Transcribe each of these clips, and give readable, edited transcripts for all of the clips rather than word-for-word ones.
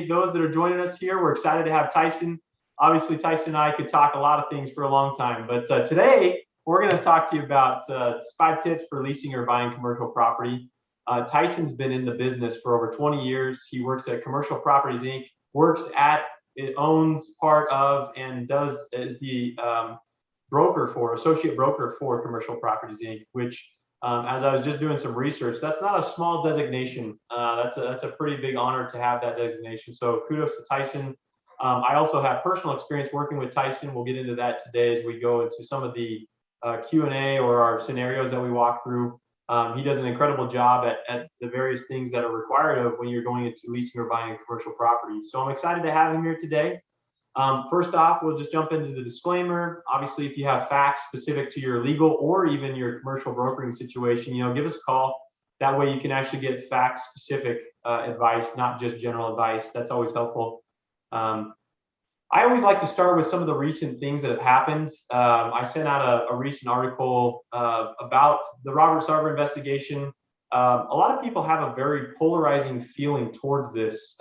those that are joining us here. We're excited to have Tyson. Obviously, Tyson and I could talk a lot of things for a long time, but today we're going to talk to you about 5 tips for leasing or buying commercial property. Tyson's been in the business for over 20 years. He works at Commercial Properties Inc., it owns part of, and is the associate broker for Commercial Properties Inc., which as I was just doing some research, that's not a small designation. That's a pretty big honor to have that designation. So kudos to Tyson. I also have personal experience working with Tyson. We'll get into that today as we go into some of the Q&A or our scenarios that we walk through. He does an incredible job at the various things that are required of when you're going into leasing or buying a commercial property. So I'm excited to have him here today. First off, we'll just jump into the disclaimer. Obviously, if you have facts specific to your legal or even your commercial brokering situation, give us a call. That way you can actually get fact-specific advice, not just general advice. That's always helpful. I always like to start with some of the recent things that have happened. I sent out a recent article about the Robert Sarver investigation. A lot of people have a very polarizing feeling towards this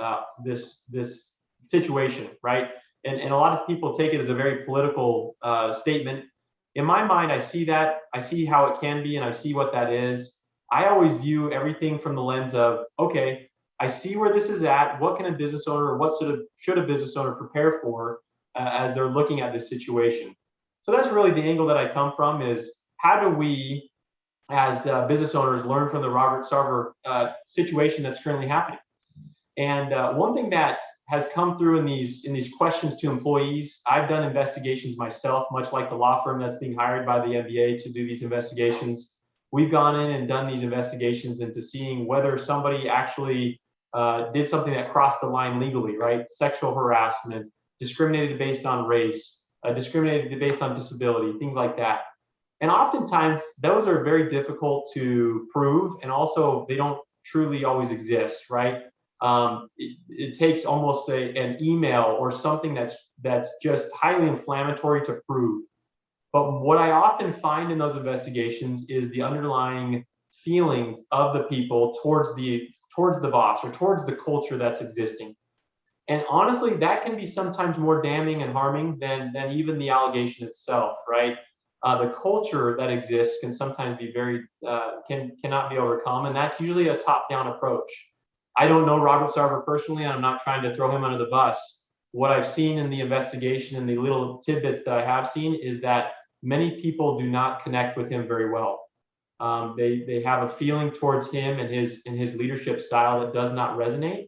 situation, right? And a lot of people take it as a very political statement. In my mind, I see that. I see how it can be, and I see what that is. I always view everything from the lens of, okay, I see where this is at. What can a business owner, or what should a business owner prepare for as they're looking at this situation? So that's really the angle that I come from, is how do we, as business owners, learn from the Robert Sarver situation that's currently happening? And one thing that has come through in these questions to employees, I've done investigations myself, much like the law firm that's being hired by the NBA to do these investigations. We've gone in and done these investigations into seeing whether somebody actually did something that crossed the line legally, right? Sexual harassment, discriminated based on race, discriminated based on disability, things like that. And oftentimes, those are very difficult to prove, and also they don't truly always exist, right? It takes almost an email or something that's just highly inflammatory to prove. But what I often find in those investigations is the underlying feeling of the people towards the boss or towards the culture that's existing. And honestly, that can be sometimes more damning and harming than even the allegation itself, right? The culture that exists can sometimes be cannot be overcome, and that's usually a top-down approach. I don't know Robert Sarver personally, and I'm not trying to throw him under the bus. What I've seen in the investigation and the little tidbits that I have seen is that many people do not connect with him very well. They have a feeling towards him and his leadership style that does not resonate.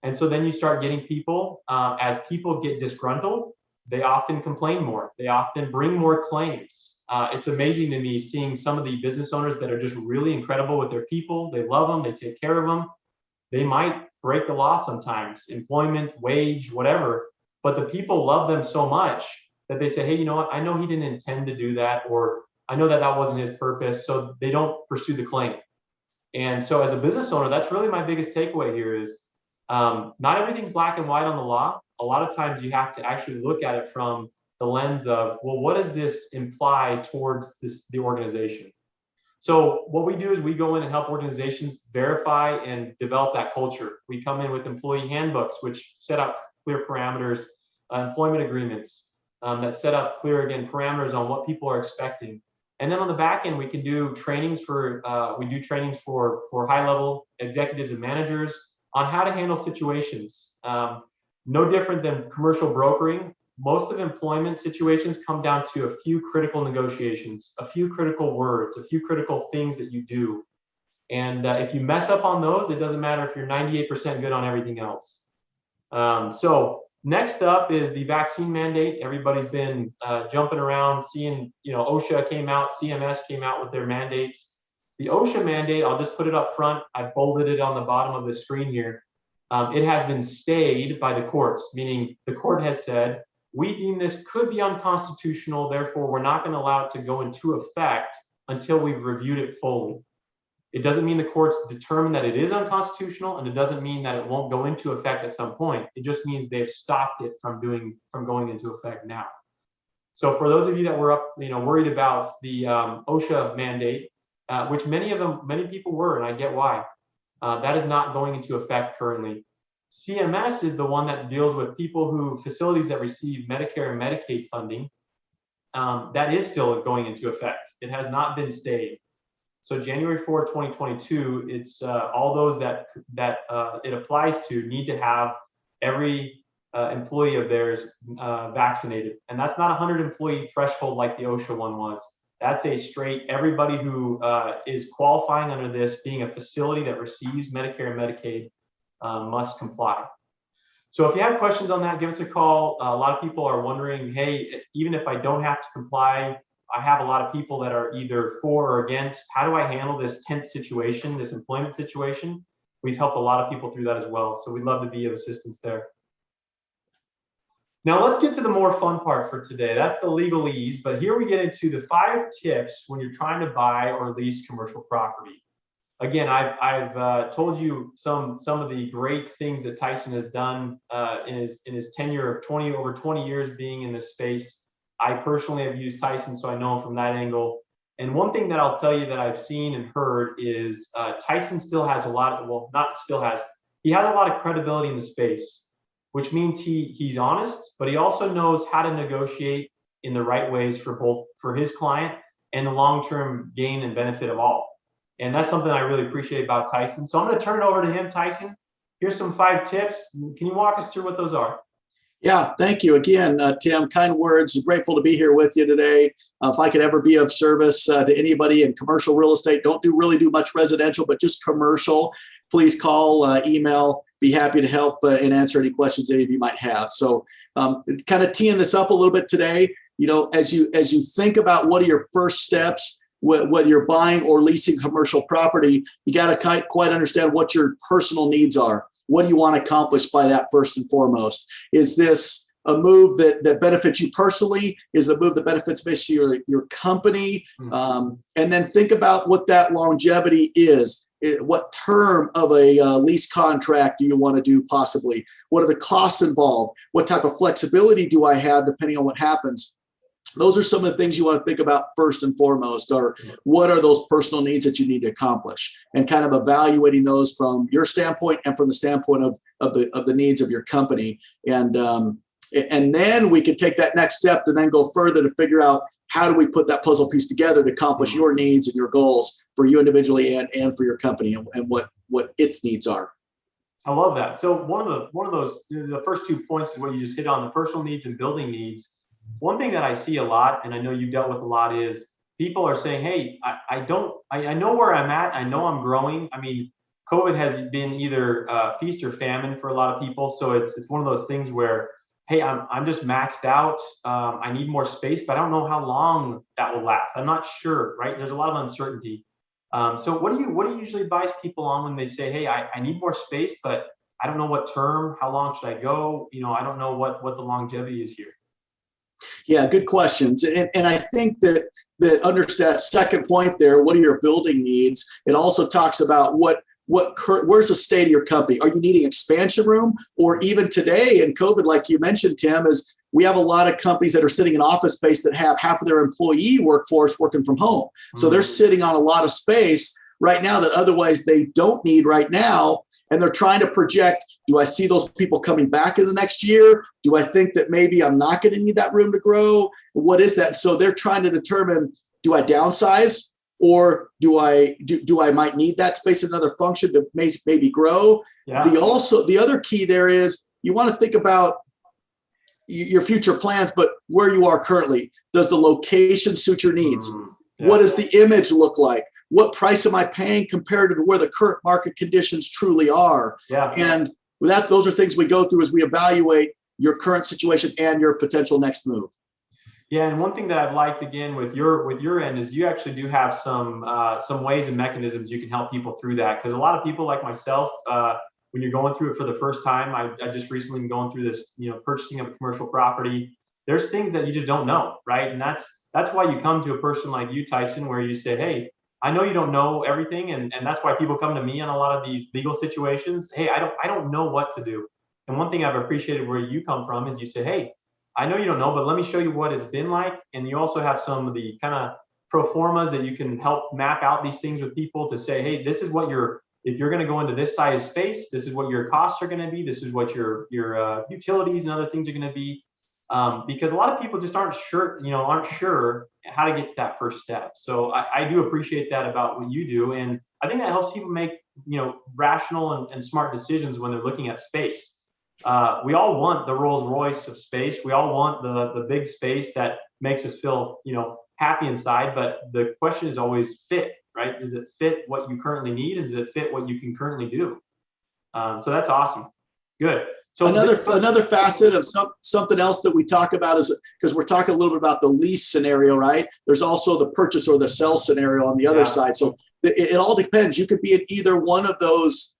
And so then you start getting people, as people get disgruntled, they often complain more. They often bring more claims. It's amazing to me seeing some of the business owners that are just really incredible with their people. They love them. They take care of them. They might break the law sometimes, employment, wage, whatever, but the people love them so much that they say, hey, you know what? I know he didn't intend to do that, or I know that wasn't his purpose, so they don't pursue the claim. And so as a business owner, that's really my biggest takeaway here is not everything's black and white on the law. A lot of times you have to actually look at it from the lens of, well, what does this imply towards the organization? So what we do is we go in and help organizations verify and develop that culture. We come in with employee handbooks, which set up clear parameters, employment agreements that set up clear, again, parameters on what people are expecting. And then on the back end, we can do trainings for high-level executives and managers on how to handle situations. No different than commercial brokering. Most of employment situations come down to a few critical negotiations, a few critical words, a few critical things that you do. And if you mess up on those, it doesn't matter if you're 98% good on everything else. So next up is the vaccine mandate. Everybody's been jumping around, seeing, OSHA came out, CMS came out with their mandates. The OSHA mandate, I'll just put it up front. I bolded it on the bottom of the screen here. It has been stayed by the courts, meaning the court has said, we deem this could be unconstitutional, therefore we're not going to allow it to go into effect until we've reviewed it fully. It doesn't mean the courts determine that it is unconstitutional, and it doesn't mean that it won't go into effect at some point. It just means they've stopped it from going into effect now. So for those of you that were worried about the OSHA mandate, which many people were, and I get why, that is not going into effect currently. CMS is the one that deals with facilities that receive Medicare and Medicaid funding. That is still going into effect. It has not been stayed. So January 4, 2022, it's all those that it applies to need to have every employee of theirs vaccinated. And that's not a 100 employee threshold like the OSHA one was. That's a straight, everybody who is qualifying under this, being a facility that receives Medicare and Medicaid, must comply. So if you have questions on that, give us a call. A lot of people are wondering, hey, even if I don't have to comply, I have a lot of people that are either for or against. How do I handle this tense situation, this employment situation? We've helped a lot of people through that as well. So we'd love to be of assistance there. Now let's get to the more fun part for today. That's the legalese, but here we get into the 5 tips when you're trying to buy or lease commercial property. Again, I've told you some of the great things that Tyson has done in his tenure of over 20 years being in this space. I personally have used Tyson, so I know him from that angle. And one thing that I'll tell you that I've seen and heard is Tyson still has he has a lot of credibility in the space, which means he's honest, but he also knows how to negotiate in the right ways for his client and the long-term gain and benefit of all. And that's something I really appreciate about Tyson. So I'm going to turn it over to him. Tyson, here's some 5 tips. Can you walk us through what those are? Yeah, thank you again, Tim. Kind words. Grateful to be here with you today. If I could ever be of service to anybody in commercial real estate, don't really do much residential, but just commercial, please call, email. Be happy to help and answer any questions any of you might have. So kind of teeing this up a little bit today, as you think about what are your first steps, whether you're buying or leasing commercial property, you got to quite understand what your personal needs are. What do you want to accomplish by that first and foremost? Is this a move that benefits you personally? Is it a move that benefits basically your company? And then think about what that longevity is. What term of a lease contract do you want to do possibly? What are the costs involved? What type of flexibility do I have depending on what happens? Those are some of the things you want to think about first and foremost, or what are those personal needs that you need to accomplish, and kind of evaluating those from your standpoint and from the standpoint of the needs of your company. And then we could take that next step and then go further to figure out how do we put that puzzle piece together to accomplish your needs and your goals for you individually and for your company, and what its needs are. I love that. So one of those, the first 2 points is what you just hit on, the personal needs and building needs. One thing that I see a lot, and I know you've dealt with a lot, is people are saying, hey, I know where I'm at. I know I'm growing. I mean, COVID has been either feast or famine for a lot of people. So it's one of those things where, hey, I'm just maxed out. I need more space, but I don't know how long that will last. I'm not sure, right? There's a lot of uncertainty. So what do you usually advise people on when they say, hey, I need more space, but I don't know what term, how long should I go? I don't know what the longevity is here. Yeah, good questions. And I think that under that second point there, what are your building needs? It also talks about where's the state of your company? Are you needing expansion room? Or even today in COVID, like you mentioned, Tim, is we have a lot of companies that are sitting in office space that have half of their employee workforce working from home. So they're sitting on a lot of space right now that otherwise they don't need right now. And they're trying to project, do I see those people coming back in the next year? Do I think that maybe I'm not going to need that room to grow? What is that? So they're trying to determine, do I downsize, or do I might need that space, another function to maybe grow? Yeah. The other key there is you want to think about your future plans, but where you are currently. Does the location suit your needs? Yeah. What does the image look like? What price am I paying compared to where the current market conditions truly are? Yeah. And with that, those are things we go through as we evaluate your current situation and your potential next move. Yeah, and one thing that I've liked again with your end is you actually do have some ways and mechanisms you can help people through that, because a lot of people like myself, when you're going through it for the first time, I just recently been going through this, purchasing of a commercial property. There's things that you just don't know, right? And that's why you come to a person like you, Tyson, where you say, hey, I know you don't know everything, and that's why people come to me on a lot of these legal situations. Hey, I don't know what to do. And one thing I've appreciated where you come from is you say, hey, I know you don't know, but let me show you what it's been like. And you also have some of the kind of pro formas that you can help map out these things with people to say, hey, this is what your if you're going to go into this size space, this is what your costs are going to be. This is what your utilities and other things are going to be. Because a lot of people just aren't sure how to get to that first step. So I do appreciate that about what you do. And I think that helps people make, rational and smart decisions when they're looking at space. We all want the Rolls Royce of space. We all want the big space that makes us feel, happy inside. But the question is always fit, right? Does it fit what you currently need? Does it fit what you can currently do? So that's awesome. Good. So another facet of something else that we talk about is, because we're talking a little bit about the lease scenario, right? There's also the purchase or the sell scenario on the other side. So it all depends. You could be in either one of those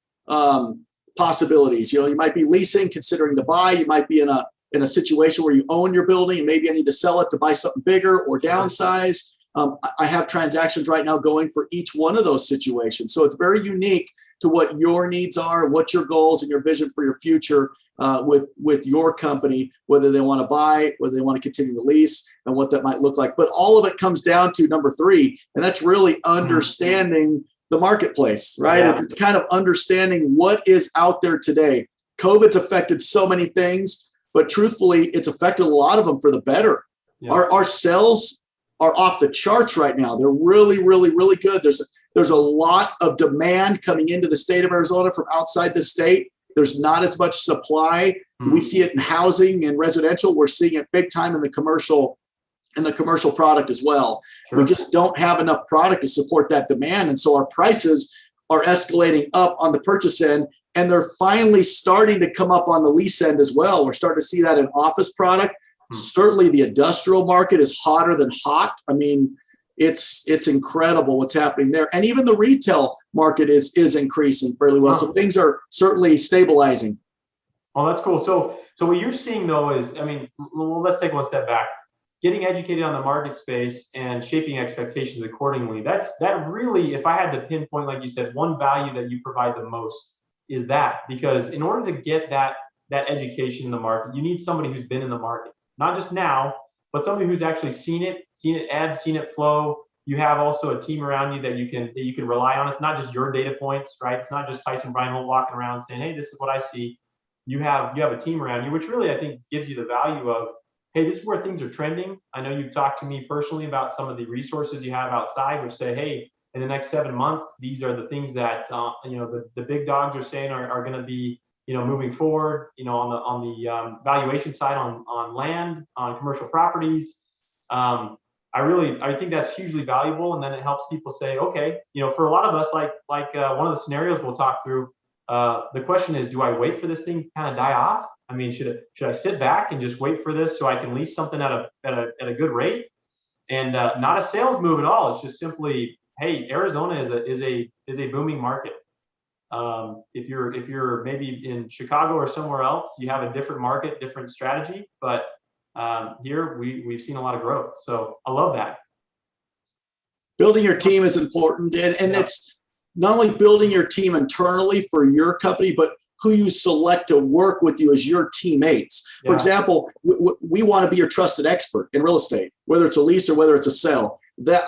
possibilities. You might be leasing, considering to buy. You might be in a situation where you own your building and maybe I need to sell it to buy something bigger or downsize. I have transactions right now going for each one of those situations. So it's very unique to what your needs are, what your goals and your vision for your future with your company, whether they want to buy, whether they want to continue to lease, and what that might look like. But all of it comes down to number 3, and that's really understanding the marketplace, right? Yeah. It's kind of understanding what is out there today. COVID's affected so many things, but truthfully, it's affected a lot of them for the better. Yeah. Our sales are off the charts right now. They're really, really, really good. There's a lot of demand coming into the state of Arizona from outside the state. There's not as much supply. We see it in housing and residential. We're seeing it big time in the commercial product as well. Sure. We just don't have enough product to support that demand. And so our prices are escalating up on the purchase end, and they're finally starting to come up on the lease end as well. We're starting to see that in office product. Certainly the industrial market is hotter than hot. I mean, it's incredible what's happening there. And even the retail market is increasing fairly well. So things are certainly stabilizing. Oh, that's cool. So what you're seeing though is, let's take one step back. Getting educated on the market space and shaping expectations accordingly. That really, if I had to pinpoint, like you said, one value that you provide the most is that, because in order to get that education in the market, you need somebody who's been in the market, not just now, but somebody who's actually seen it ebb, seen it flow. You have also a team around you that you can rely on. It's not just your data points, right? It's not just Tyson Breinholt walking around saying, hey, this is what I see. You have a team around you, which really I think gives you the value of, hey, this is where things are trending. I know you've talked to me personally about some of the resources you have outside, which say, hey, in the next 7 months, these are the things that the big dogs are saying are going to be moving forward, on the valuation side, on land, on commercial properties. I think that's hugely valuable. And then it helps people say, okay, for a lot of us, like one of the scenarios we'll talk through, the question is, do I wait for this thing to kind of die off? I mean, should I sit back and just wait for this so I can lease something at a good rate? And not a sales move at all. It's just simply, hey, Arizona is a booming market. If you're maybe in Chicago or somewhere else, you have a different market, different strategy. But here we've seen a lot of growth. So I love that. Building your team is important, and it's not only building your team internally for your company, but who you select to work with you as your teammates. Yeah. For example, we want to be your trusted expert in real estate, whether it's a lease or whether it's a sale. That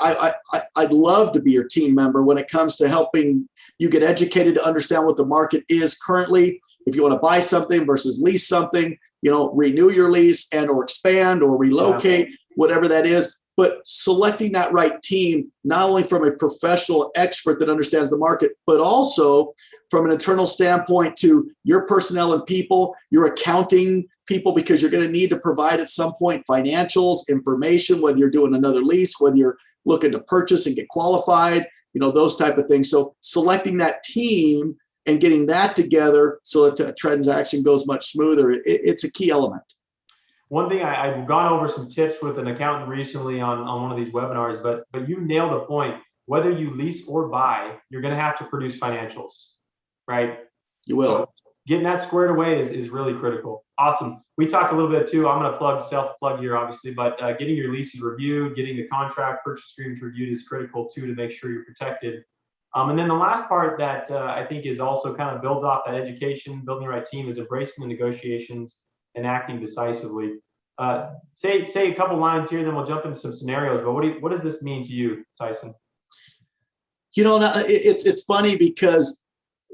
I'd love to be your team member when it comes to helping you get educated to understand what the market is currently. If you want to buy something versus lease something, renew your lease and or expand or relocate, whatever that is. But selecting that right team, not only from a professional expert that understands the market, but also from an internal standpoint to your personnel and people, your accounting people, because you're going to need to provide at some point financials, information, whether you're doing another lease, whether you're looking to purchase and get qualified, those type of things. So selecting that team and getting that together so that the transaction goes much smoother, it's a key element. One thing I've gone over some tips with an accountant recently on one of these webinars, but you nailed the point. Whether you lease or buy, you're going to have to produce financials, right? You will. So getting that squared away is really critical. Awesome. We talked a little bit too. I'm going to self-plug here, obviously, but getting your leases reviewed, getting the contract purchase agreements reviewed is critical too to make sure you're protected. And then the last part that I think is also kind of builds off that education, building the right team, is embracing the negotiations and acting decisively. Say a couple lines here, then we'll jump into some scenarios. But what does this mean to you, Tyson? It's funny because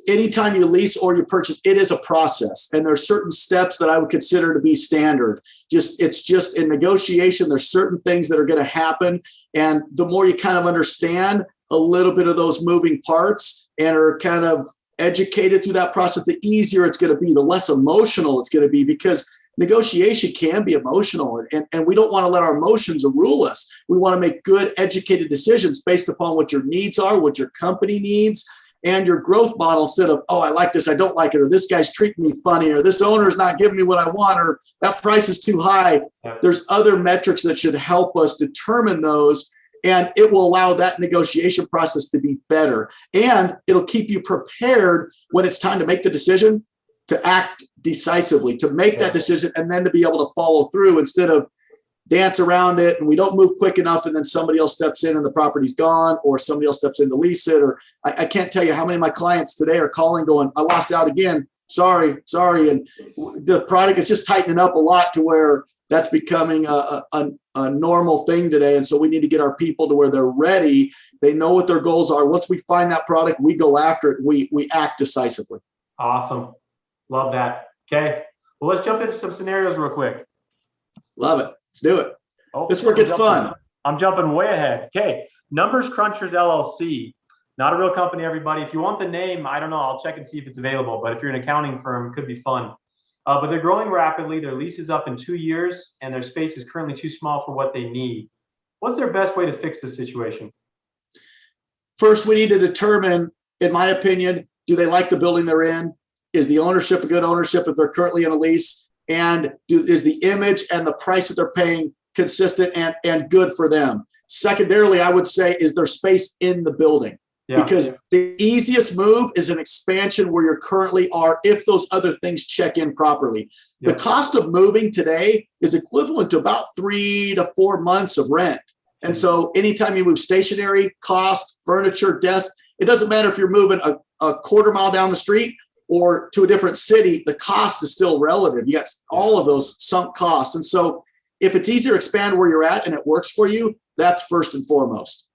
anytime you lease or you purchase, it is a process. And there's certain steps that I would consider to be standard. It's just in negotiation, there's certain things that are going to happen. And the more you kind of understand a little bit of those moving parts and are kind of educated through that process, the easier it's going to be, the less emotional it's going to be, because negotiation can be emotional, and we don't want to let our emotions rule us. We want to make good, educated decisions based upon what your needs are, what your company needs, and your growth model, instead of, oh, I like this, I don't like it, or this guy's treating me funny, or this owner is not giving me what I want, or that price is too high. There's other metrics that should help us determine those, and it will allow that negotiation process to be better. And it'll keep you prepared when it's time to make the decision, to act decisively, to make that decision, and then to be able to follow through instead of dance around it and we don't move quick enough and then somebody else steps in and the property's gone, or somebody else steps in to lease it. Or I can't tell you how many of my clients today are calling going, I lost out again. Sorry. And the product is just tightening up a lot to where that's becoming a normal thing today. And so we need to get our people to where they're ready. They know what their goals are. Once we find that product, we go after it. We act decisively. Awesome. Love that. Okay. Well, let's jump into some scenarios real quick. Love it. Let's do it. Oh, this work gets fun. I'm jumping way ahead. Okay. Numbers Crunchers LLC. Not a real company, everybody. If you want the name, I don't know. I'll check and see if it's available. But if you're an accounting firm, it could be fun. But they're growing rapidly. Their lease is up in 2 years, and their space is currently too small for what they need. What's their best way to fix this situation? First, we need to determine, in my opinion, do they like the building they're in? Is the ownership a good ownership if they're currently in a lease? And is the image and the price that they're paying consistent and good for them? Secondarily, I would say, is there space in the building? Because the easiest move is an expansion where you currently are, if those other things check in properly. The cost of moving today is equivalent to about 3 to 4 months of rent. And so anytime you move stationery, cost, furniture, desk, it doesn't matter if you're moving a quarter mile down the street or to a different city, the cost is still relative. You got all of those sunk costs. And so if it's easier to expand where you're at and it works for you, that's first and foremost.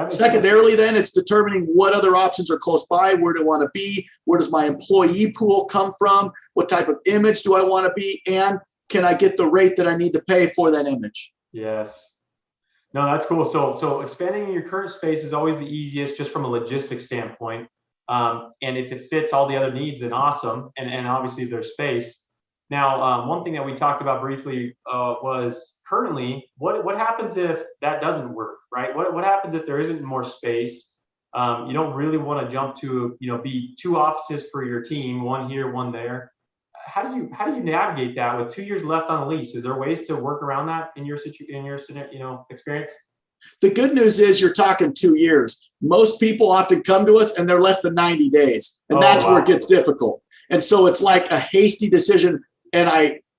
Secondarily, then, it's determining what other options are close by. Where do I want to be? Where does my employee pool come from? What type of image do I want to be? And can I get the rate that I need to pay for that image? Yes. No, that's cool. So expanding in your current space is always the easiest, just from a logistics standpoint. And if it fits all the other needs, then awesome. And obviously there's space. Now, one thing that we talked about briefly was currently, what happens if that doesn't work, right? What happens if there isn't more space? You don't really want to jump to, be 2 offices for your team, one here, one there. How do you navigate that with 2 years left on the lease? Is there ways to work around that in your experience? The good news is you're talking 2 years. Most people often come to us and they're less than 90 days. And that's where it gets difficult. And so it's like a hasty decision. And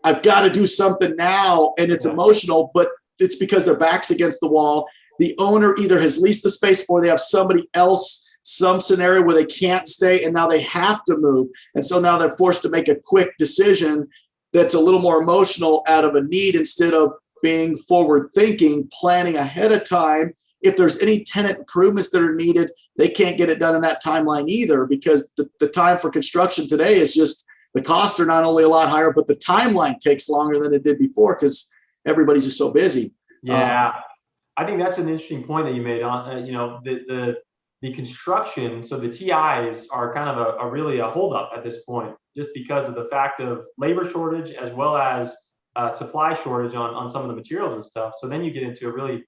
I've got to do something now, and it's emotional, but it's because their back's against the wall. The owner either has leased the space or they have somebody else, some scenario where they can't stay, and now they have to move. And so now they're forced to make a quick decision that's a little more emotional out of a need instead of being forward thinking, planning ahead of time. If there's any tenant improvements that are needed, they can't get it done in that timeline either, because the time for construction today is just, the costs are not only a lot higher, but the timeline takes longer than it did before because everybody's just so busy. Yeah, I think that's an interesting point that you made on, the construction. So the TIs are kind of a really a holdup at this point, just because of the fact of labor shortage as well as supply shortage on some of the materials and stuff. So then you get into a really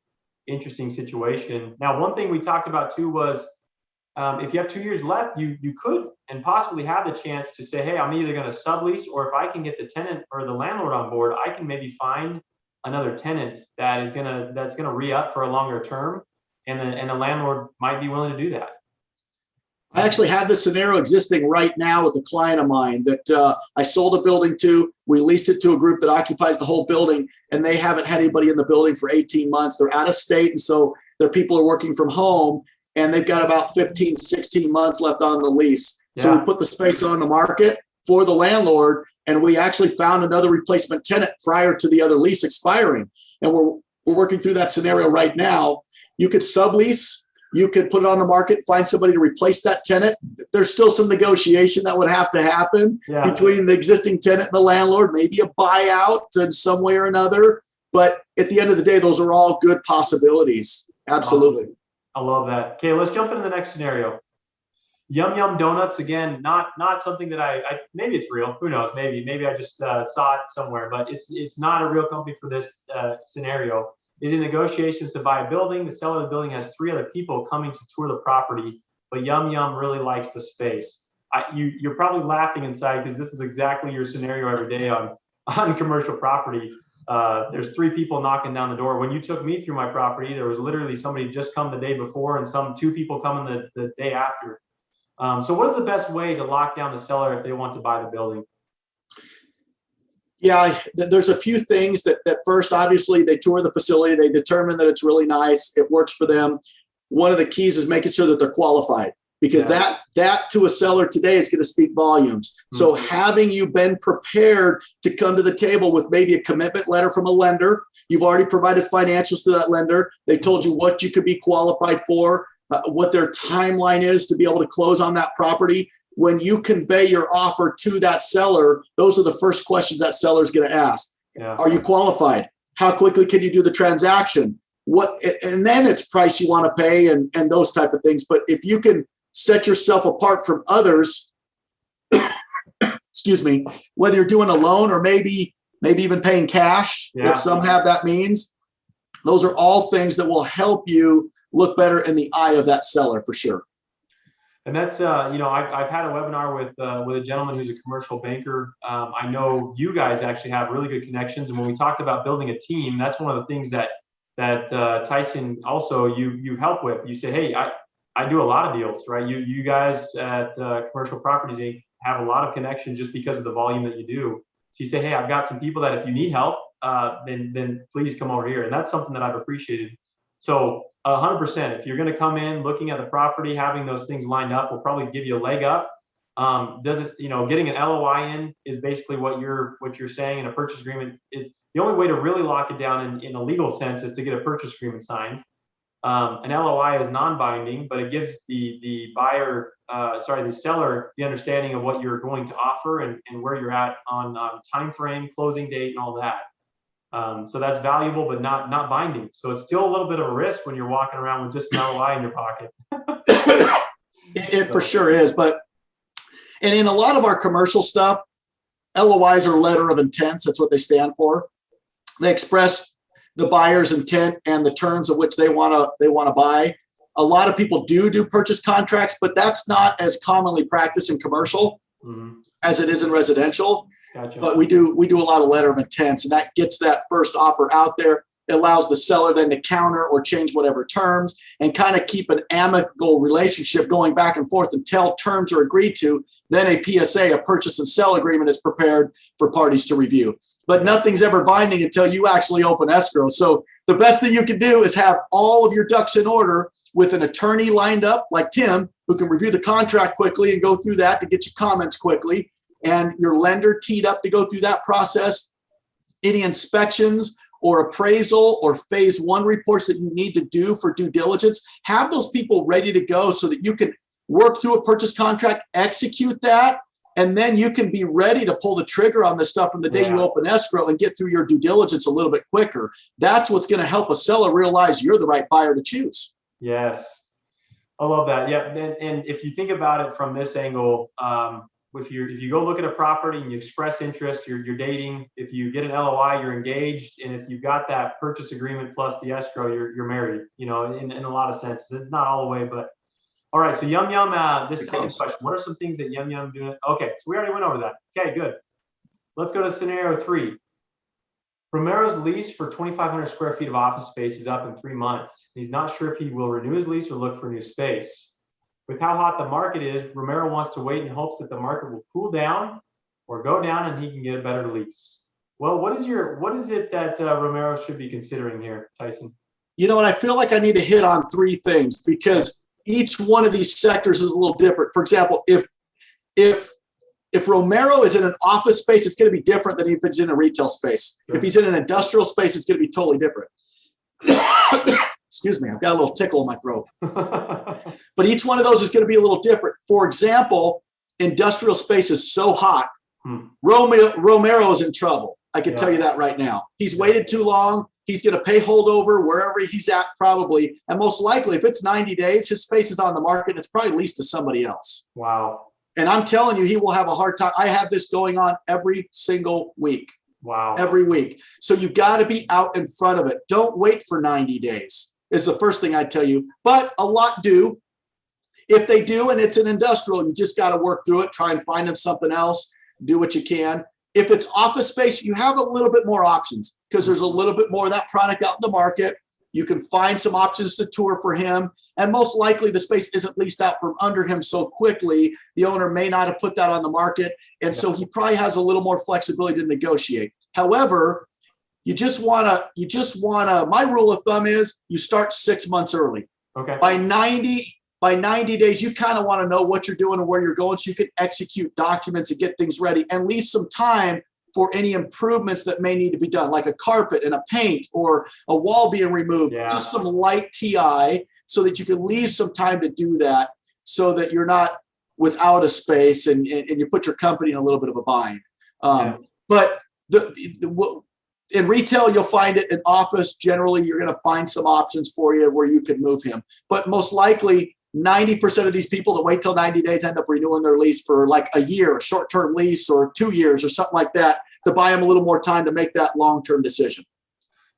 interesting situation. Now, one thing we talked about too was, if you have 2 years left, you could and possibly have the chance to say, hey, I'm either going to sublease, or if I can get the tenant or the landlord on board, I can maybe find another tenant that's gonna re-up for a longer term, and the landlord might be willing to do that. I actually have this scenario existing right now with a client of mine that I sold a building to. We leased it to a group that occupies the whole building, and they haven't had anybody in the building for 18 months. They're out of state, and so their people are working from home. And they've got about 15, 16 months left on the lease. So we put the space on the market for the landlord, and we actually found another replacement tenant prior to the other lease expiring. And we're working through that scenario right now. You could sublease You could put it on the market, find somebody to replace that tenant. There's still some negotiation that would have to happen between the existing tenant and the landlord, maybe a buyout in some way or another. But at the end of the day, those are all good possibilities. Absolutely. I love that. Okay, let's jump into the next scenario. Yum Yum Donuts, again, not something that I maybe it's real. Who knows? Maybe I just saw it somewhere, but it's not a real company for this scenario. Is in negotiations to buy a building. The seller of the building has 3 other people coming to tour the property, but Yum Yum really likes the space. You're probably laughing inside because this is exactly your scenario every day on commercial property. There's 3 people knocking down the door. When you took me through my property, there was literally somebody just come the day before and 2 people coming the day after. So what is the best way to lock down the seller if they want to buy the building? Yeah, there's a few things that first, obviously, they tour the facility. They determine that it's really nice. It works for them. One of the keys is making sure that they're qualified, because that to a seller today is going to speak volumes. So having you been prepared to come to the table with maybe a commitment letter from a lender, you've already provided financials to that lender. They told you what you could be qualified for, what their timeline is to be able to close on that property. When you convey your offer to that seller, those are the first questions that seller is going to ask. Are you qualified? How quickly can you do the transaction? And then it's price you want to pay and those type of things. But if you can set yourself apart from others, excuse me, whether you're doing a loan or maybe even paying cash, if some have that means, those are all things that will help you look better in the eye of that seller for sure. And that's, I've had a webinar with a gentleman who's a commercial banker. I know you guys actually have really good connections. And when we talked about building a team, that's one of the things that Tyson also you've helped with. You say, hey, I do a lot of deals, right? You guys at Commercial Properties Inc. have a lot of connections just because of the volume that you do. So you say, hey, I've got some people that if you need help, then please come over here. And that's something that I've appreciated. So 100%, if you're going to come in looking at the property, having those things lined up will probably give you a leg up. Getting an LOI in is basically what you're saying in a purchase agreement. It's the only way to really lock it down in a legal sense is to get a purchase agreement signed. An LOI is non-binding, but it gives the seller the understanding of what you're going to offer and where you're at on time frame, closing date, and all that. So that's valuable, but not binding. So it's still a little bit of a risk when you're walking around with just an LOI in your pocket. It for sure is. And in a lot of our commercial stuff, LOIs are letter of intents. That's what they stand for. They express the buyer's intent and the terms of which they want to buy. A lot of people do purchase contracts, but that's not as commonly practiced in commercial as it is in residential. Gotcha. But we do a lot of letter of intents, and that gets that first offer out there. It allows the seller then to counter or change whatever terms and kind of keep an amicable relationship going back and forth until terms are agreed to. Then a PSA, a purchase and sell agreement, is prepared for parties to review. But nothing's ever binding until you actually open escrow. So the best thing you can do is have all of your ducks in order with an attorney lined up like Tim, who can review the contract quickly and go through that to get you comments quickly, and your lender teed up to go through that process. Any inspections or appraisal or phase 1 reports that you need to do for due diligence, have those people ready to go so that you can work through a purchase contract, execute that, and then you can be ready to pull the trigger on this stuff from the day you open escrow and get through your due diligence a little bit quicker. That's what's going to help a seller realize you're the right buyer to choose. Yes. I love that. Yeah. And if you think about it from this angle, if you go look at a property and you express interest, you're dating. If you get an LOI, you're engaged. And if you've got that purchase agreement plus the escrow, you're married, in a lot of senses. It's not all the way, but all right. So Yum Yum, this second question, what are some things that Yum Yum doing? Okay. So we already went over that. Okay, good. Let's go to scenario 3. Romero's lease for 2,500 square feet of office space is up in 3 months. He's not sure if he will renew his lease or look for new space. With how hot the market is, Romero wants to wait in hopes that the market will cool down or go down and he can get a better lease. Well, what is it that Romero should be considering here, Tyson? And I feel like I need to hit on 3 things because each one of these sectors is a little different. For example, if Romero is in an office space, it's going to be different than if it's in a retail space. Sure. If he's in an industrial space, it's going to be totally different. Excuse me, I've got a little tickle in my throat. But each one of those is going to be a little different. For example, industrial space is so hot. Romero is in trouble. I can tell you that right now. He's waited too long. He's going to pay holdover wherever he's at probably. And most likely, if it's 90 days, his space is on the market. It's probably leased to somebody else. Wow. And I'm telling you, he will have a hard time. I have this going on every single week. Wow. Every week. So you got to be out in front of it. Don't wait for 90 days is the first thing I tell you. But a lot do. If they do, and it's an industrial, you just got to work through it, try and find them something else, do what you can. If it's office space, you have a little bit more options because there's a little bit more of that product out in the market. You can find some options to tour for him. And most likely the space isn't leased out from under him so quickly. The owner may not have put that on the market. And so he probably has a little more flexibility to negotiate. However, you just want to, my rule of thumb is you start 6 months early. Okay. By 90 days, you kind of want to know what you're doing and where you're going so you can execute documents and get things ready and leave some time for any improvements that may need to be done, like a carpet and a paint or a wall being removed, just some light TI so that you can leave some time to do that so that you're not without a space and you put your company in a little bit of a bind. But in retail, you'll find it. In office, generally, you're going to find some options for you where you can move him. But most likely, 90% of these people that wait till 90 days end up renewing their lease for like a year, a short-term lease, or 2 years or something like that to buy them a little more time to make that long-term decision.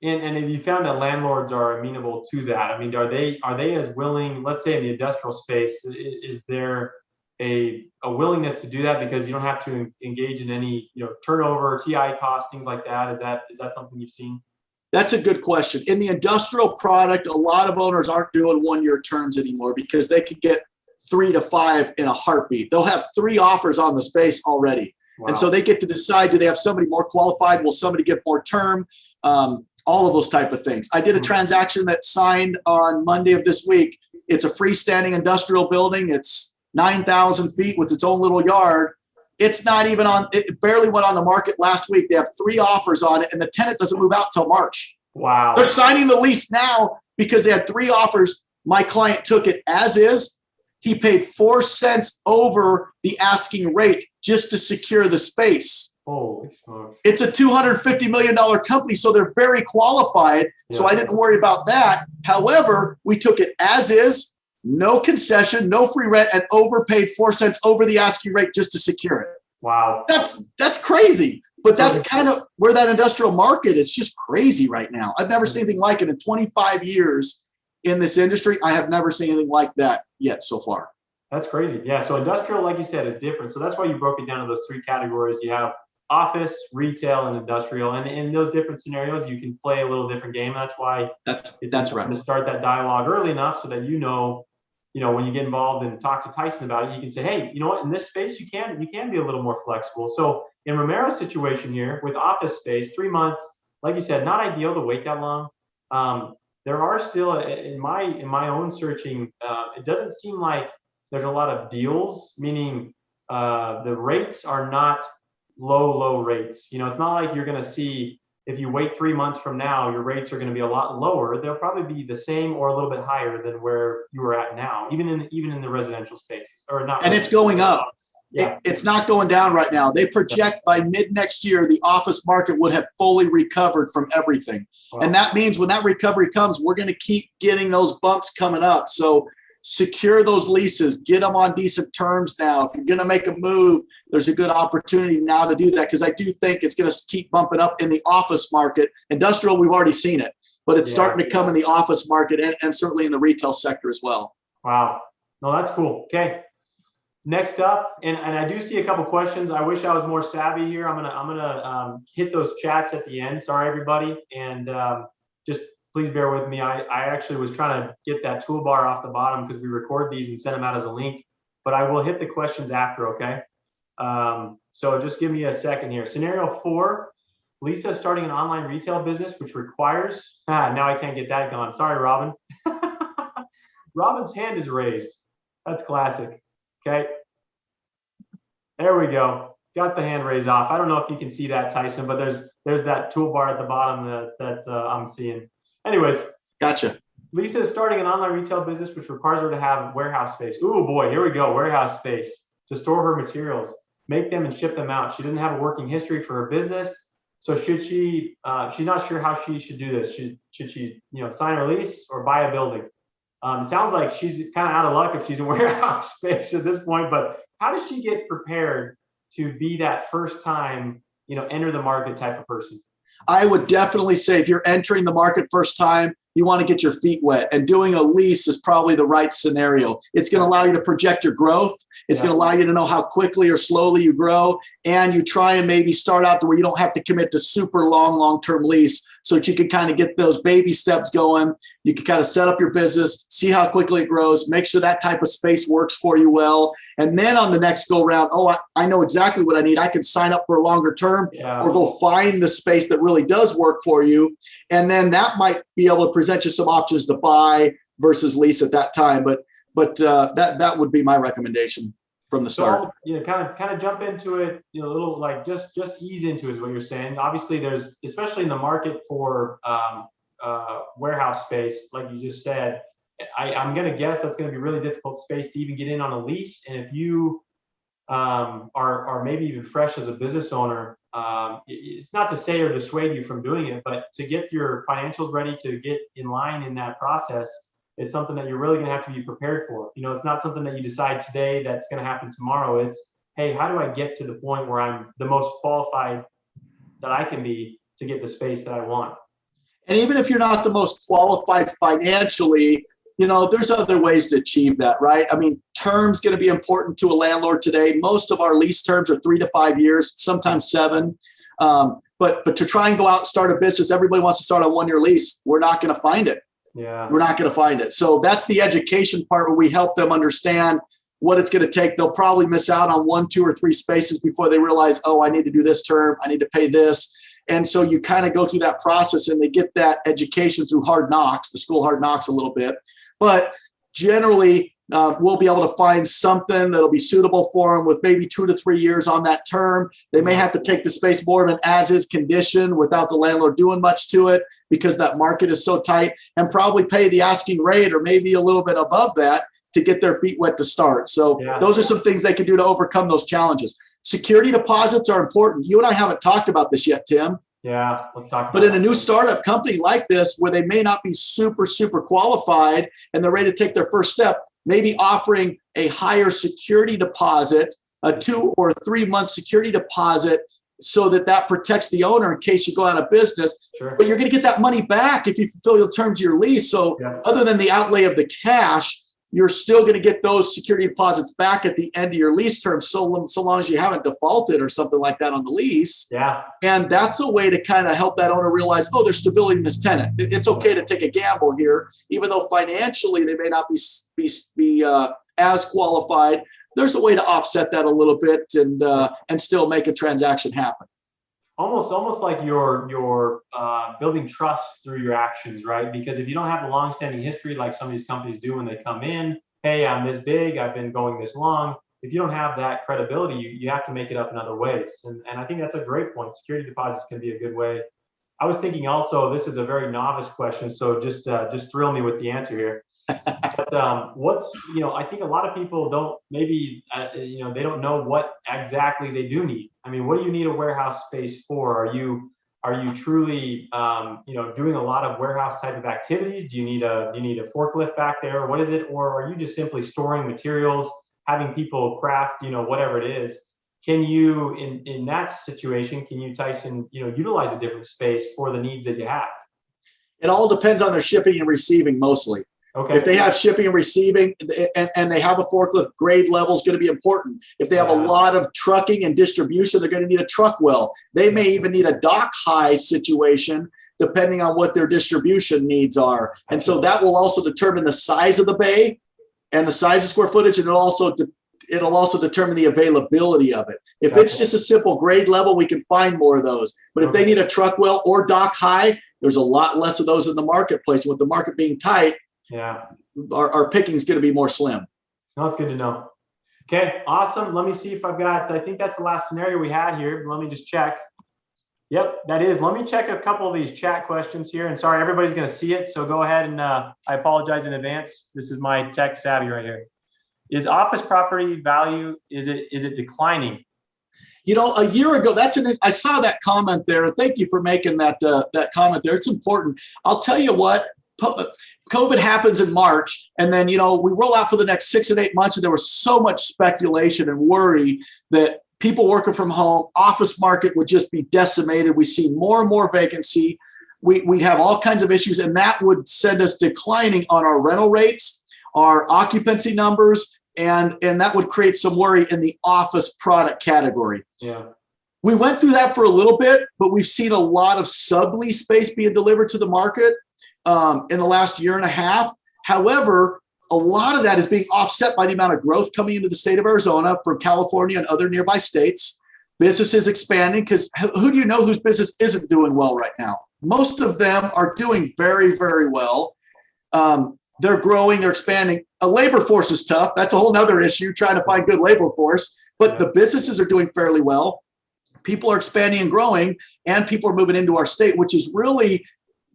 And have you found that landlords are amenable to that? I mean, are they as willing, let's say in the industrial space, is there a willingness to do that because you don't have to engage in any, turnover, TI costs, things like that? Is that something you've seen? That's a good question. In the industrial product, a lot of owners aren't doing 1 year terms anymore because they could get 3 to 5 in a heartbeat. They'll have 3 offers on the space already. Wow. And so they get to decide, do they have somebody more qualified? Will somebody get more term? All of those type of things. I did a transaction that signed on Monday of this week. It's a freestanding industrial building. It's 9,000 feet with its own little yard. It's not even on, it barely went on the market last week. They have 3 offers on it and the tenant doesn't move out till March. Wow. They're signing the lease now because they had 3 offers. My client took it as is. He paid 4 cents over the asking rate just to secure the space. Holy smokes. It's a $250 million company, so they're very qualified. Yeah. So I didn't worry about that. However, we took it as is, no concession, no free rent, and overpaid 4 cents over the asking rate just to secure it. Wow. That's crazy. But that's kind of where that industrial market is just crazy right now. I've never seen anything like it in 25 years in this industry. I have never seen anything like that yet so far. That's crazy. Yeah. So industrial, like you said, is different. So that's why you broke it down to those 3 categories. You have office, retail, and industrial. And in those different scenarios, you can play a little different game. That's why that's right. To start that dialogue early enough so that when you get involved and talk to Tyson about it, you can say, hey, you know what, in this space, you can be a little more flexible. So in Romero's situation here with office space, 3 months, like you said, not ideal to wait that long. There are still, in my own searching, it doesn't seem like there's a lot of deals, meaning the rates are not low rates. It's not like you're going to see, if you wait 3 months from now, your rates are going to be a lot lower. They'll probably be the same or a little bit higher than where you are at now, even in the residential space, or not. And it's going up. Yeah. It's not going down right now. They project by mid next year, the office market would have fully recovered from everything. Wow. And that means when that recovery comes, we're going to keep getting those bumps coming up. So secure those leases, get them on decent terms now. If you're going to make a move, there's a good opportunity now to do that because I do think it's going to keep bumping up in the office market. Industrial, we've already seen it, but it's starting to come in the office market and certainly in the retail sector as well. Wow. No, that's cool. Okay. Next up, and I do see a couple questions. I wish I was more savvy here. I'm gonna hit those chats at the end. Sorry, everybody, and just please bear with me. I actually was trying to get that toolbar off the bottom because we record these and send them out as a link, but I will hit the questions after, okay? So just give me a second here. Scenario 4, Lisa is starting an online retail business, which requires, now I can't get that going. Sorry, Robin. Robin's hand is raised. That's classic. Okay. There we go. Got the hand raised off. I don't know if you can see that, Tyson, but there's that toolbar at the bottom that I'm seeing. Anyways. Gotcha. Lisa is starting an online retail business, which requires her to have warehouse space. Ooh, boy, here we go. Warehouse space to store her materials, make them and ship them out. She doesn't have a working history for her business. So should she, she's not sure how she should do this. Should she, sign her lease or buy a building? It sounds like she's kind of out of luck if she's in warehouse space at this point, but how does she get prepared to be that first time, enter the market type of person? I would definitely say if you're entering the market first time, you want to get your feet wet, and doing a lease is probably the right scenario. It's going to allow you to project your growth. It's going to allow you to know how quickly or slowly you grow, and you try and maybe start out to where you don't have to commit to super long-term lease, so that you can kind of get those baby steps going. You can kind of set up your business, see how quickly it grows, make sure that type of space works for you well. And then on the next go round, I know exactly what I need. I can sign up for a longer term or go find the space that really does work for you. And then that might be able to present you some options to buy versus lease at that time. But that would be my recommendation from the start. So, kind of jump into it, a little like just ease into it is what you're saying. Obviously, there's, especially in the market for warehouse space, like you just said, I'm going to guess that's going to be really difficult space to even get in on a lease. And if you are maybe even fresh as a business owner, it's not to say or dissuade you from doing it, but to get your financials ready to get in line in that process is something that you're really going to have to be prepared for. It's not something that you decide today that's going to happen tomorrow. It's, hey, how do I get to the point where I'm the most qualified that I can be to get the space that I want? And even if you're not the most qualified financially, there's other ways to achieve that, right? I mean, term's going to be important to a landlord today. Most of our lease terms are 3 to 5 years, sometimes 7. But to try and go out and start a business, everybody wants to start a 1-year lease. We're not going to find it. Yeah. We're not going to find it. So that's the education part where we help them understand what it's going to take. They'll probably miss out on 1, 2, or 3 spaces before they realize, I need to do this term. I need to pay this. And so you kind of go through that process, and they get that education through hard knocks, the school hard knocks a little bit. But generally, we'll be able to find something that'll be suitable for them with maybe 2 to 3 years on that term. They may have to take the space more of an as-is condition without the landlord doing much to it because that market is so tight, and probably pay the asking rate or maybe a little bit above that to get their feet wet to start. So those are some things they can do to overcome those challenges. Security deposits are important. You and I haven't talked about this yet, Tim. Yeah, let's talk about But in a new startup company like this, where they may not be super qualified and they're ready to take their first step, maybe offering a higher security deposit, a 2 or 3 month security deposit, so that protects the owner in case you go out of business. Sure. But you're going to get that money back if you fulfill your terms of your lease. So other than the outlay of the cash, you're still going to get those security deposits back at the end of your lease term, so long as you haven't defaulted or something like that on the lease. Yeah. And that's a way to kind of help that owner realize, there's stability in this tenant. It's okay to take a gamble here, even though financially they may not be as qualified. There's a way to offset that a little bit and still make a transaction happen. Almost like you're building trust through your actions, right? Because if you don't have a long-standing history like some of these companies do when they come in, hey, I'm this big, I've been going this long. If you don't have that credibility, you have to make it up in other ways. And I think that's a great point. Security deposits can be a good way. I was thinking also, this is a very novice question, so just thrill me with the answer here. But I think a lot of people don't, maybe, they don't know what exactly they do need. I mean, what do you need a warehouse space for? Are you truly, doing a lot of warehouse type of activities? Do you need a forklift back there? What is it? Or are you just simply storing materials, having people craft, whatever it is? Can you, in that situation, Tyson, utilize a different space for the needs that you have? It all depends on their shipping and receiving mostly. Okay. If they have shipping and receiving and they have a forklift, grade level is going to be important. If they have a lot of trucking and distribution, they're going to need a truck well. They may even need a dock high situation depending on what their distribution needs are. And so that will also determine the size of the bay and the size of square footage, and it'll also determine the availability of it. If it's just a simple grade level, we can find more of those. But if they need a truck well or dock high, there's a lot less of those in the marketplace. With the market being tight, our picking is going to be more slim. No, it's good to know. Okay, awesome. Let me see if I think that's the last scenario we had here. Let me just check. Yep, that is. Let me check a couple of these chat questions here. And sorry, everybody's going to see it. So go ahead and I apologize in advance. This is my tech savvy right here. Is office property value, is it declining? A year ago, I saw that comment there. Thank you for making that comment there. It's important. I'll tell you what, COVID happens in March, and then, we roll out for the next 6 and 8 months, and there was so much speculation and worry that people working from home, office market would just be decimated. We see more and more vacancy. We have all kinds of issues, and that would send us declining on our rental rates, our occupancy numbers, and that would create some worry in the office product category. Yeah. We went through that for a little bit, but we've seen a lot of sublease space being delivered to the market in the last year and a half. However, a lot of that is being offset by the amount of growth coming into the state of Arizona from California and other nearby states. Businesses expanding, because who do you know whose business isn't doing well right now? Most of them are doing very, very well. They're growing, they're expanding. A labor force is tough. That's a whole nother issue, trying to find good labor force. But the businesses are doing fairly well. People are expanding and growing, and people are moving into our state, which is really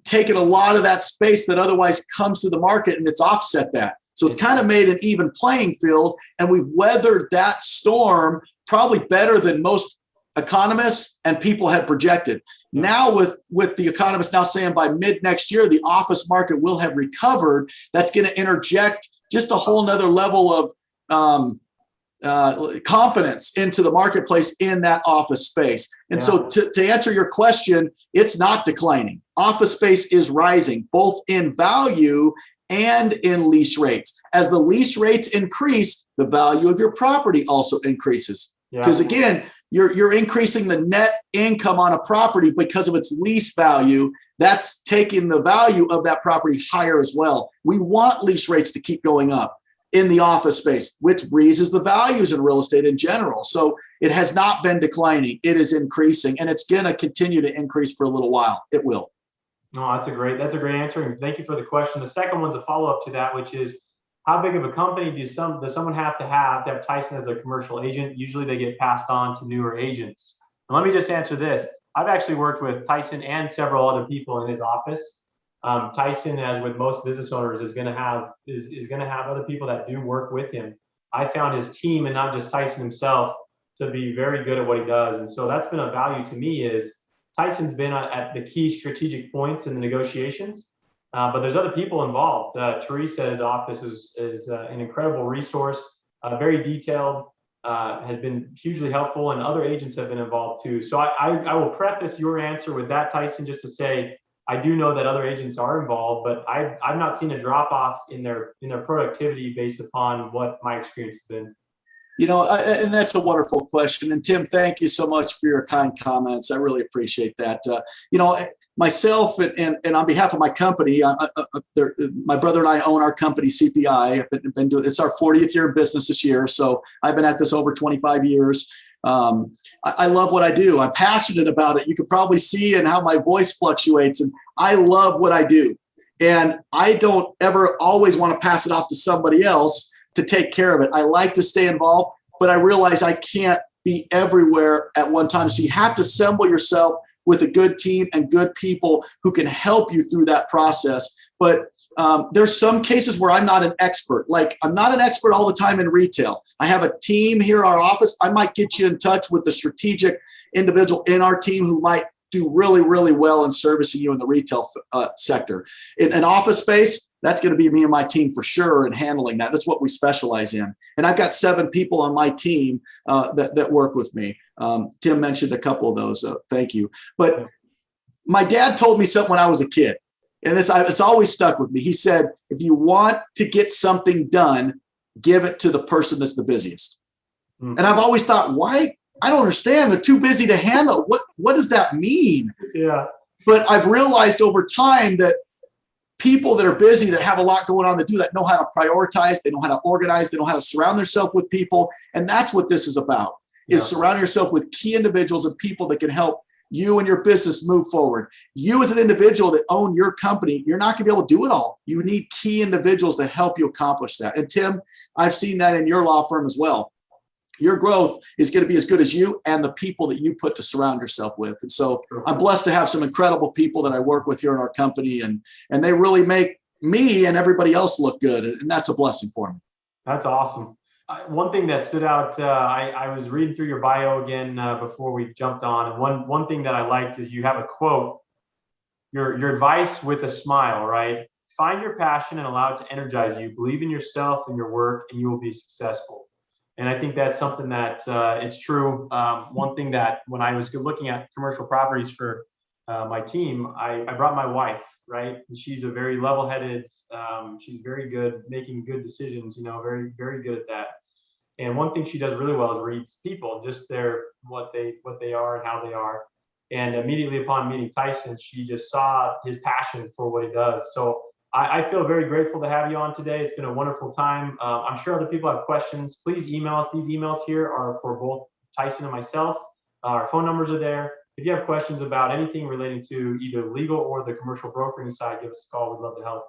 taken a lot of that space that otherwise comes to the market, and it's offset that. So it's kind of made an even playing field, and we've weathered that storm probably better than most economists and people had projected. Now with the economists now saying by mid next year, the office market will have recovered, that's going to interject just a whole nother level of confidence into the marketplace in that office space. And so to answer your question, it's not declining. Office space is rising, both in value and in lease rates. As the lease rates increase, the value of your property also increases. Because again, you're increasing the net income on a property because of its lease value. That's taking the value of that property higher as well. We want lease rates to keep going up in the office space, which raises the values in real estate in general. So it has not been declining. It is increasing, and it's going to continue to increase for a little while. It will. No, that's a great answer. And thank you for the question. The second one's a follow-up to that, which is, how big of a company does someone have to have Tyson as a commercial agent? Usually they get passed on to newer agents. And let me just answer this. I've actually worked with Tyson and several other people in his office. Tyson, as with most business owners, is going to have other people that do work with him. I found his team, and not just Tyson himself, to be very good at what he does. And so that's been a value to me. Is Tyson's been at the key strategic points in the negotiations. But there's other people involved. Teresa at his office is an incredible resource, very detailed, has been hugely helpful, and other agents have been involved too. So I will preface your answer with that, Tyson, just to say, I do know that other agents are involved, but I've not seen a drop off in their productivity based upon what my experience has been. And that's a wonderful question. And Tim, thank you so much for your kind comments. I really appreciate that. Myself and on behalf of my company, my brother and I own our company, CPI. I've been doing, it's our 40th year of business this year. So I've been at this over 25 years. I love what I do. I'm passionate about it. You could probably see in how my voice fluctuates, and I love what I do. And I don't ever always want to pass it off to somebody else to take care of it. I like to stay involved, but I realize I can't be everywhere at one time. So you have to assemble yourself with a good team and good people who can help you through that process. But there's some cases where I'm not an expert. Like, I'm not an expert all the time in retail. I have a team here in our office. I might get you in touch with the strategic individual in our team who might do really, really well in servicing you in the retail sector. In an office space, that's going to be me and my team for sure in handling that. That's what we specialize in. And I've got 7 people on my team that work with me. Tim mentioned a couple of those. Thank you. But my dad told me something when I was a kid, and it's always stuck with me. He said, if you want to get something done, give it to the person that's the busiest. And I've always thought, why? I don't understand. They're too busy to handle. What does that mean? Yeah. But I've realized over time that people that are busy, that have a lot going on, that do that, know how to prioritize, they know how to organize, they know how to surround themselves with people. And that's what this is about, is surround yourself with key individuals and people that can help you and your business move forward. You as an individual that own your company, you're not going to be able to do it all. You need key individuals to help you accomplish that. And Tim, I've seen that in your law firm as well. your growth is going to be as good as you and the people that you put to surround yourself with. And so I'm blessed to have some incredible people that I work with here in our company, and they really make me and everybody else look good. And that's a blessing for me. That's awesome. One thing that stood out, I was reading through your bio again before we jumped on. And one thing that I liked is you have a quote, your advice with a smile, right? Find your passion and allow it to energize you. Believe in yourself and your work, and you will be successful. And I think that's something that it's true. One thing that when I was looking at commercial properties for my team, I brought my wife, right? And she's a very level-headed, she's very good making good decisions, very, very good at that. And one thing she does really well is reads people, just what they are and how they are. And immediately upon meeting Tyson, she just saw his passion for what he does. So I feel very grateful to have you on today. It's been a wonderful time. I'm sure other people have questions. Please email us. These emails here are for both Tyson and myself. Our phone numbers are there. If you have questions about anything relating to either legal or the commercial brokering side, give us a call. We'd love to help.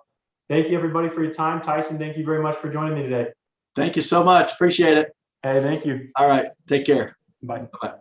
Thank you, everybody, for your time. Tyson, thank you very much for joining me today. Thank you so much. Appreciate it. Hey, thank you. All right. Take care. Bye. Bye.